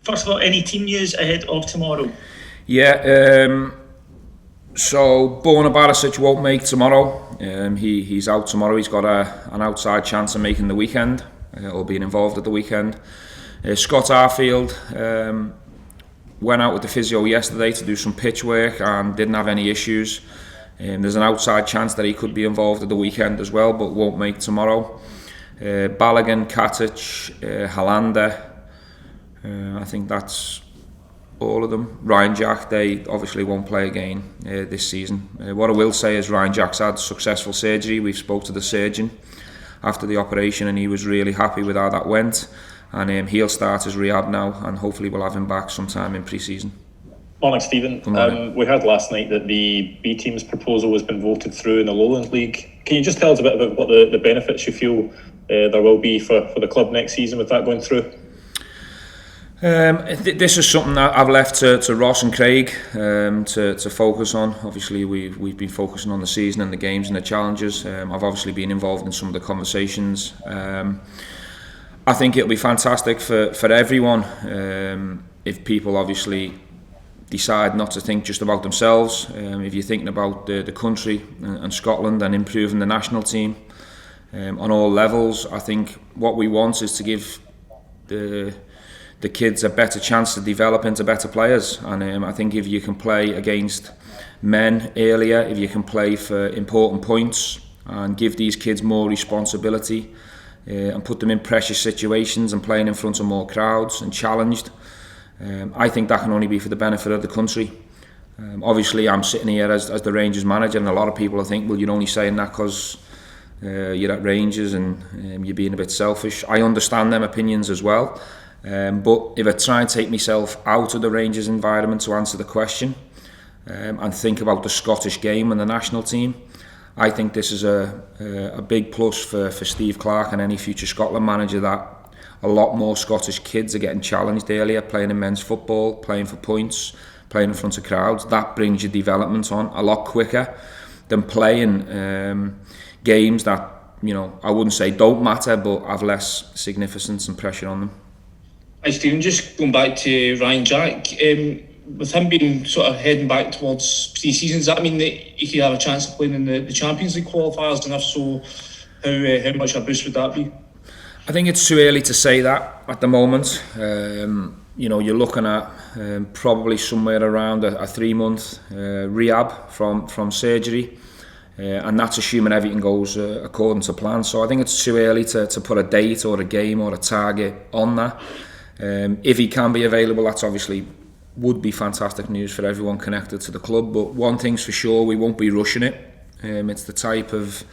First of all, any team news ahead of tomorrow? Yeah, so Borna Barisic won't make tomorrow. He's out tomorrow. He's got an outside chance of making the weekend, or being involved at the weekend. Scott Arfield went out with the physio yesterday to do some pitch work and didn't have any issues. There's an outside chance that he could be involved at the weekend as well, but won't make tomorrow. Balogun, Katic, Hollander, I think that's all of them. Ryan Jack, they obviously won't play again this season. What I will say is Ryan Jack's had successful surgery. We've spoke to the surgeon after the operation and he was really happy with how that went, and he'll start his rehab now and hopefully we'll have him back sometime in pre-season. Morning, Stephen. We heard last night that the B team's proposal has been voted through in the Lowland League. Can you just tell us a bit about what the benefits you feel there will be for the club next season with that going through? This is something that I've left to Ross and Craig to focus on. Obviously we've been focusing on the season and the games and the challenges. I've obviously been involved in some of the conversations. I think it'll be fantastic for everyone if people obviously decide not to think just about themselves. If you're thinking about the country and Scotland and improving the national team on all levels, I think what we want is to give the kids a better chance to develop into better players. And I think if you can play against men earlier, if you can play for important points and give these kids more responsibility and put them in pressure situations and playing in front of more crowds and challenged, I think that can only be for the benefit of the country. Obviously I'm sitting here as the Rangers manager, and a lot of people think, well, you're only saying that because you're at Rangers and you're being a bit selfish. I understand them opinions as well, but if I try and take myself out of the Rangers environment to answer the question and think about the Scottish game and the national team, I think this is a big plus for Steve Clarke and any future Scotland manager, that a lot more Scottish kids are getting challenged earlier, playing in men's football, playing for points, playing in front of crowds. That brings your development on a lot quicker than playing games that, you know, I wouldn't say don't matter, but have less significance and pressure on them. Hi Stephen, just going back to Ryan Jack, with him being sort of heading back towards pre-season, does that mean that he could have a chance of playing in the Champions League qualifiers, and if so, how much a boost would that be? I think it's too early to say that at the moment. You know, you're looking at probably somewhere around a 3-month rehab from surgery, and that's assuming everything goes according to plan. So I think it's too early to put a date or a game or a target on that. If he can be available, that's obviously would be fantastic news for everyone connected to the club. But one thing's for sure, we won't be rushing it. It's the type of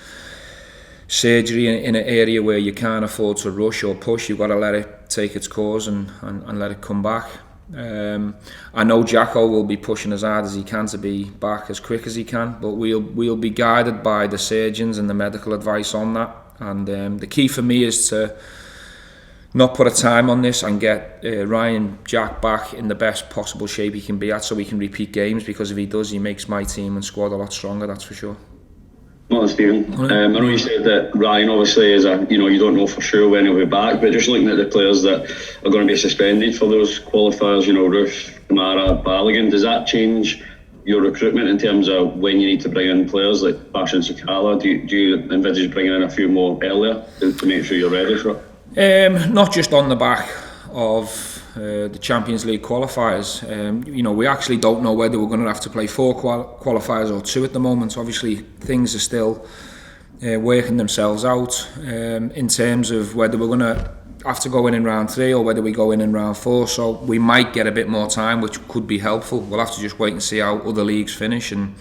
surgery in an area where you can't afford to rush or push. You've got to let it take its course and let it come back. I know Jacko will be pushing as hard as he can to be back as quick as he can, but we'll be guided by the surgeons and the medical advice on that. And the key for me is to not put a time on this and get Ryan Jack back in the best possible shape he can be at, so he can repeat games, because if he does, he makes my team and squad a lot stronger, that's for sure. Well, Stephen, I know you said that Ryan obviously is you don't know for sure when he'll be back, but just looking at the players that are going to be suspended for those qualifiers, Roof, Kamara, Balogun, does that change your recruitment in terms of when you need to bring in players like Fashion Sakala? Do you envisage bringing in a few more earlier to make sure you're ready for it? Not just on the back of the Champions League qualifiers. We actually don't know whether we're going to have to play 4 qualifiers or 2 at the moment. Obviously, things are still working themselves out in terms of whether we're going to have to go in round 3 or whether we go in round 4. So we might get a bit more time, which could be helpful. We'll have to just wait and see how other leagues finish and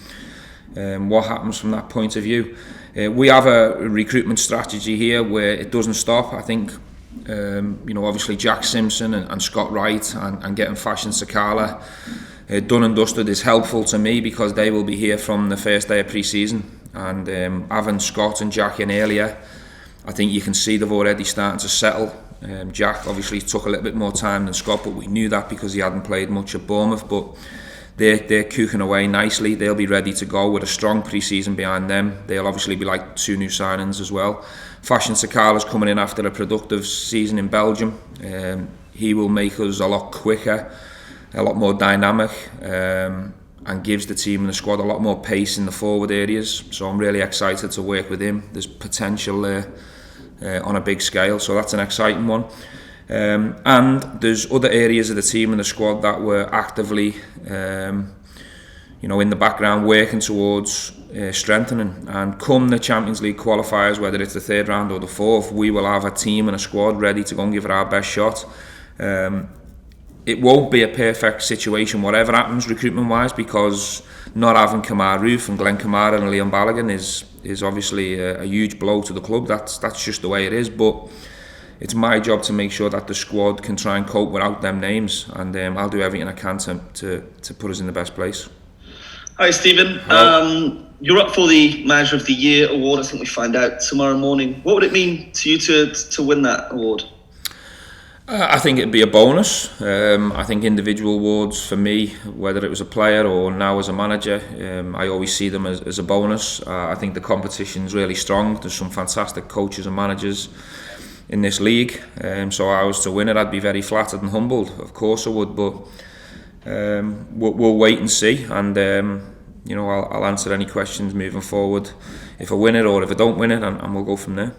what happens from that point of view. We have a recruitment strategy here where it doesn't stop. I think obviously Jack Simpson and Scott Wright and getting Fashion Sakala done and dusted is helpful to me, because they will be here from the first day of pre-season, and having Scott and Jack in earlier, I think you can see they've already starting to settle. Jack obviously took a little bit more time than Scott, but we knew that because he hadn't played much at Bournemouth, but they're cooking away nicely. They'll be ready to go with a strong pre-season behind them. They'll obviously be like 2 new signings as well. Fashion Sakala's coming in after a productive season in Belgium. he will make us a lot quicker, a lot more dynamic, and gives the team and the squad a lot more pace in the forward areas. So I'm really excited to work with him. There's potential there on a big scale, so that's an exciting one. And there's other areas of the team and the squad that we're actively in the background working towards strengthening. And come the Champions League qualifiers, whether it's the third round or the fourth, we will have a team and a squad ready to go and give it our best shot. It won't be a perfect situation whatever happens recruitment wise, because not having Kamar Roof and Glenn Kamara and Liam Balogun is obviously a huge blow to the club. That's just the way it is, but it's my job to make sure that the squad can try and cope without them names, and I'll do everything I can to put us in the best place. Hi Stephen, you're up for the Manager of the Year award. I think we find out tomorrow morning. What would it mean to you to win that award? I think it'd be a bonus. I think individual awards for me, whether it was a player or now as a manager, I always see them as a bonus. I think the competition's really strong. There's some fantastic coaches and managers in this league. So I was to win it, I'd be very flattered and humbled. Of course I would, but we'll wait and see. And I'll answer any questions moving forward if I win it or if I don't win it, and we'll go from there.